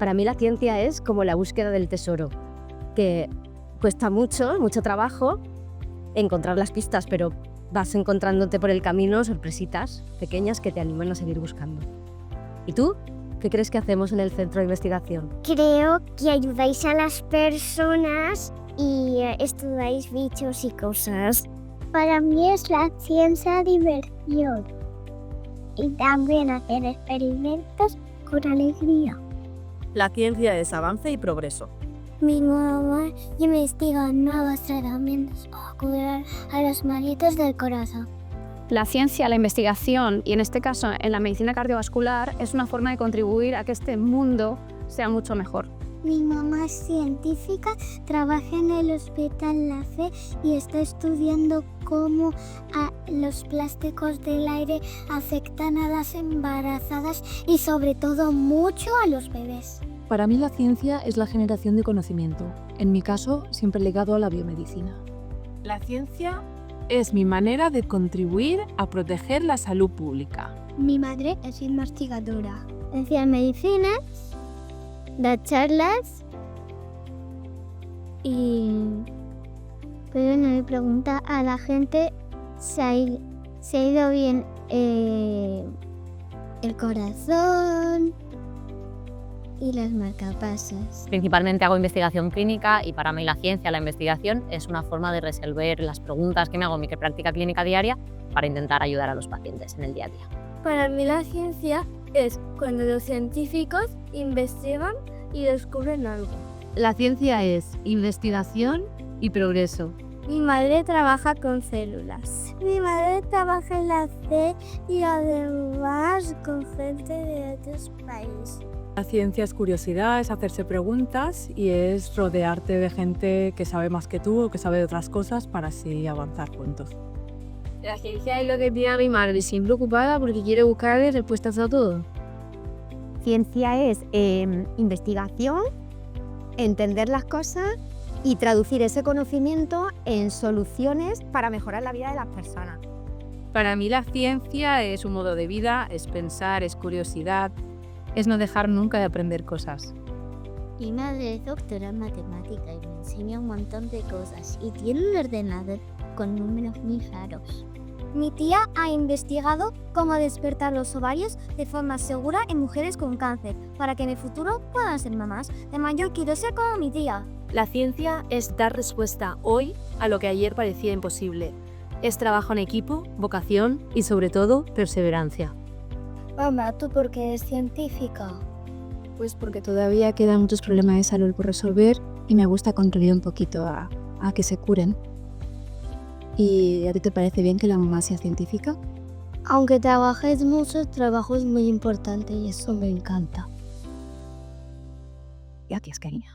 Para mí la ciencia es como la búsqueda del tesoro, que cuesta mucho trabajo encontrar las pistas, pero vas encontrándote por el camino sorpresitas pequeñas que te animan a seguir buscando. ¿Y tú? ¿Qué crees que hacemos en el centro de investigación? Creo que ayudáis a las personas y estudiáis bichos y cosas. Para mí es la ciencia diversión y también hacer experimentos con alegría. La ciencia es avance y progreso. Mi mamá investiga nuevas tratamientos para curar a los malitos del corazón. La ciencia, la investigación y en este caso en la medicina cardiovascular es una forma de contribuir a que este mundo sea mucho mejor. Mi mamá es científica, trabaja en el Hospital La Fe y está estudiando cómo los plásticos del aire afectan a las embarazadas y sobre todo mucho a los bebés. Para mí la ciencia es la generación de conocimiento, en mi caso siempre ligado a la biomedicina. La ciencia es mi manera de contribuir a proteger la salud pública. Mi madre es investigadora. Hacía medicina, da charlas y pero no le pregunta a la gente si ha ido bien el corazón y las marcapasos. Principalmente hago investigación clínica y para mí la ciencia, la investigación, es una forma de resolver las preguntas que me hago en mi práctica clínica diaria para intentar ayudar a los pacientes en el día a día. Para mí la ciencia es cuando los científicos investigan y descubren algo. La ciencia es investigación y progreso. Mi madre trabaja con células. Mi madre trabaja en la C y además con gente de otros países. La ciencia es curiosidad, es hacerse preguntas y es rodearte de gente que sabe más que tú o que sabe de otras cosas para así avanzar juntos. La ciencia es lo que tiene a mi madre siempre ocupada porque quiere buscarle respuestas a todo. Ciencia es investigación, entender las cosas y traducir ese conocimiento en soluciones para mejorar la vida de las personas. Para mí la ciencia es un modo de vida, es pensar, es curiosidad, es no dejar nunca de aprender cosas. Mi madre es doctora en matemática y me enseña un montón de cosas y tiene un ordenador con números muy raros. Mi tía ha investigado cómo despertar los ovarios de forma segura en mujeres con cáncer para que en el futuro puedan ser mamás. De mayor quiero ser como mi tía. La ciencia es dar respuesta hoy a lo que ayer parecía imposible. Es trabajo en equipo, vocación y sobre todo perseverancia. Mamá, ¿tú por qué eres científica? Pues porque todavía quedan muchos problemas de salud por resolver y me gusta contribuir un poquito a que se curen. ¿Y a ti te parece bien que la mamá sea científica? Aunque trabajes mucho, el trabajo es muy importante y eso me encanta. Gracias, cariño.